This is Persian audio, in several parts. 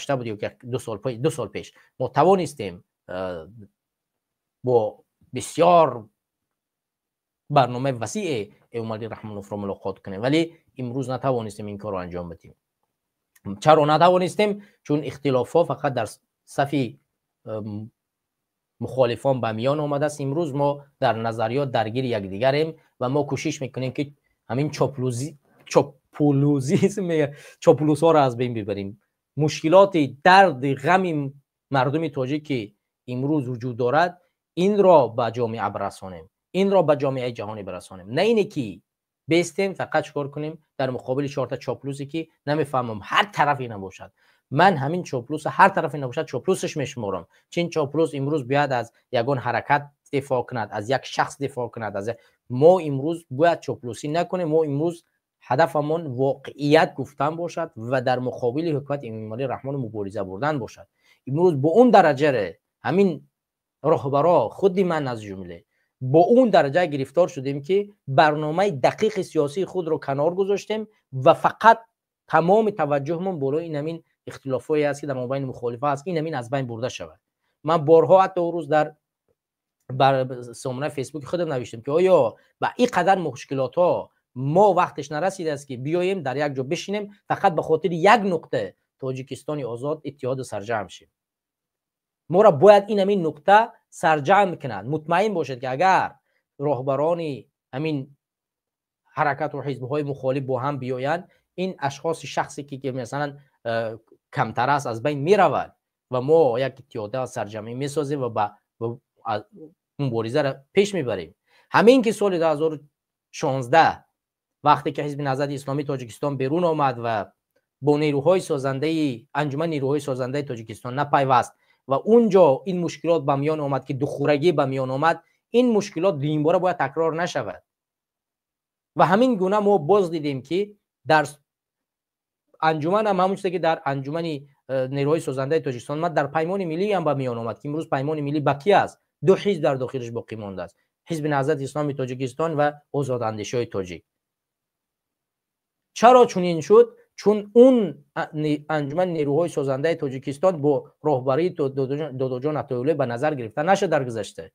گذشته بود یا 2 سال پیش ما توانستیم با بسیار برنامه وسیع امامعلی رحمه الله را ملاقات کنیم، ولی امروز نتوانستیم این کار رو انجام بدیم. چرا نتوانستیم؟ چون اختلافات فقط در صف مخالفان به میان آمده است. امروز ما در نظریات درگیر یکدیگریم و ما کوشش میکنیم که همین چاپلوس ها را از بین ببریم. مشکلات درد غم مردم تاجیک که امروز وجود دارد این را به جامعه برسانیم، این را به جامعه جهانی برسانیم، نه اینه که بیستیم فقط چکار کنیم در مقابل 4 تا چاپلوسی که نمیفهمم هر طرفی نباشد. من همین چاپلوس هر طرفی نباشد چاپلوسش میشمارم. چین چاپلوس امروز باید از یگان حرکت دفاع کند، از یک شخص دفاع کند، از ما امروز باید چاپلوسی نکنیم. ما امروز هدفمون واقعیت گفتن باشد و در مقابل حکومت امامعلی رحمان مبارزه بردن باشد. امروز با اون درجه همین راهبرا خود من از جمله با اون درجه گرفتار شدیم که برنامه دقیق سیاسی خود رو کنار گذاشتیم و فقط تمام توجهمون بالای این همین اختلافایی است که در مابین مخالفه است این همین از بین برده شود. من بارها حتی اون روز در سامانه فیسبوک خودم نوشتم که آیا با این قدر مشکلات ها ما وقتش نرسیده است که بیاییم در یک جا بشینیم فقط به خاطر یک نقطه تاجیکستان آزاد اتحاد سرجم شیم. ما را باید این همین نقطه سرجم کنند. مطمئن باشید که اگر راهبران همین حرکت و حزب‌های مخالف با هم بیایند این اشخاص شخصی که مثلا کمتر است از بین میرود و ما یک اتحاد سرجمی میسازیم و با مبارزه را پیش میبریم. همین که سال 2016 وقتی که حزب نهضت اسلامی تاجیکستان بیرون آمد و با نیروهای سازنده انجمن نیروهای سازنده تاجیکستان نپیوست و اونجا این مشکلات به میان آمد که دخورگی به میان آمد، این مشکلات این بار باید تکرار نشود. و همین گونه ما باز دیدیم که در انجمن هم همون چیزی که در انجمن نیروهای سازنده تاجیکستان ما در پیمان ملی هم به میان آمد که امروز پیمان ملی باقی است، 2 حزب در داخلش باقی مانده است، حزب نهضت اسلامی تاجیکستان و آزاداندیشای تاجیک. چرا چنین شد؟ چون اون انجمن نیروهای سازنده تاجیکستان با راهبری داداجان عطایالله به نظر گرفته نشد در گذشته.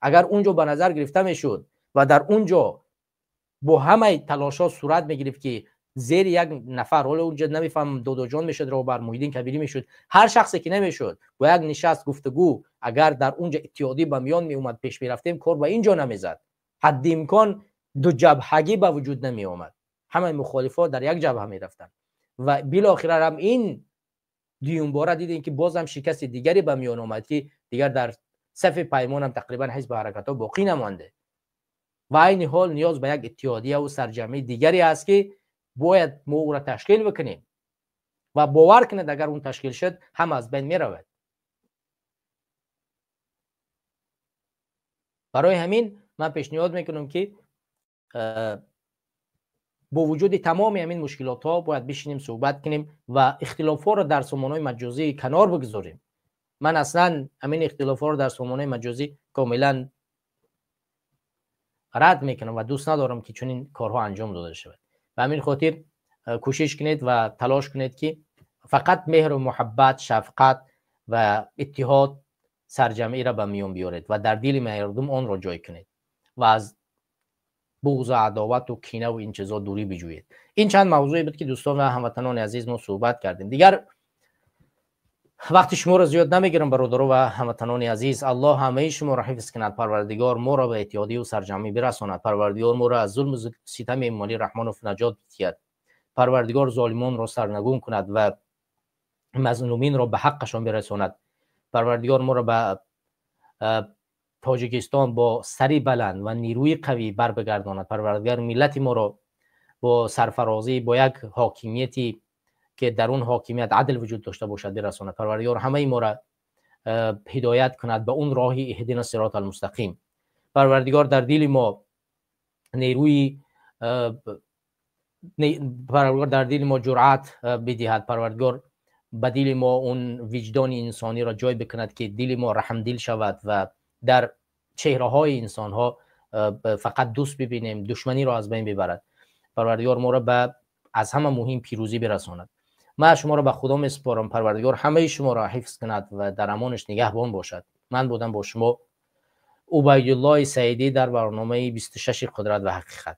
اگر اونجا به نظر گرفته میشد و در اونجا با همه تلاش‌ها صورت میگرفت که زیر یک نفر، حالا اونجا نمیفهم داداجان میشد راهبر، محیدین کبیری میشد، هر شخصی که نمیشد با یک نشست گفتگو اگر در اونجا اتحادی به میان می اومد پیش میرفتیم کار به اینجا نمیزد. حد امکان دو جبهگی به وجود نمی اومد، همه مخالفات در یک جبهه میرفتن و بالاخره هم این دیون باره دیدیم که باز هم شکست دیگری به میان اومد که دیگر در صف پیمان هم تقریبا حزب حرکت ها باقی نمانده و این حال نیاز به یک اتحادیه و سرجمعی دیگری است که باید ما او را تشکیل بکنیم و باور کنید اگر اون تشکیل شد هم از بین می رود. برای همین من پیشنهاد میکنم که با وجود تمام همین مشکلات ها باید بشینیم صحبت کنیم و اختلاف ها را در سامانه مجازی کنار بگذاریم. من اصلا همین اختلاف ها را در سامانه مجازی کاملا رد میکنم و دوست ندارم که چنین کارها انجام داده شود. و همین خاطر کوشش کنید و تلاش کنید که فقط مهر و محبت، شفقت و اتحاد سرجمعی را به میان بیارید و در دل مردم آن را جای کنید و از بغض و عداوت و کینه و این چیزا دوری بجویید. این چند موضوعی بود که دوستان و هموطنان عزیز ما صحبت کردیم. دیگر وقتی شما را زیاد نمیگیرم برادران و هموطنان عزیز. الله همه شما را حفظ کند. پروردگار ما را به اتحادیه و سرجمعی برساند. پروردگار ما را از ظلم و ستم امامعلی رحمان نجات بدهد. پروردگار ظالمان را سرنگون کند و مظلومین را به حقشان برساند. پروردگار ما را به تاجیکستان با سری بلند و نیروی قوی بر بگرداند. پروردگار ملت ما را با سرفرازی با یک حاکمیتی که در اون حاکمیت عدل وجود داشته باشد برساند. پروردگار همه ما را هدایت کند به اون راهی اهدنا الصراط المستقیم. پروردگار در دل ما نیروی پروردگار در دل ما جرأت بدهد. پروردگار به دل ما اون وجدان انسانی را جای بکند که دل ما رحم دل شود و در چهره های انسان ها فقط دوست ببینیم، دشمنی را از بین ببرد. پروردگار ما را به از همه مهم پیروزی برساند. من شما را به خدا میسپارم، پروردگار همه شما را حفظ کند و در امانش نگهبان باشد. من بودم با شما عبیدالله سعیدی در برنامه 26 قدرت و حقیقت.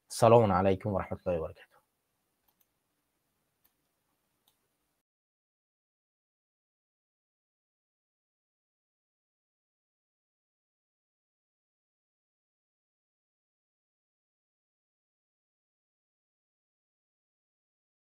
سلام علیکم و رحمت الله و برکاته.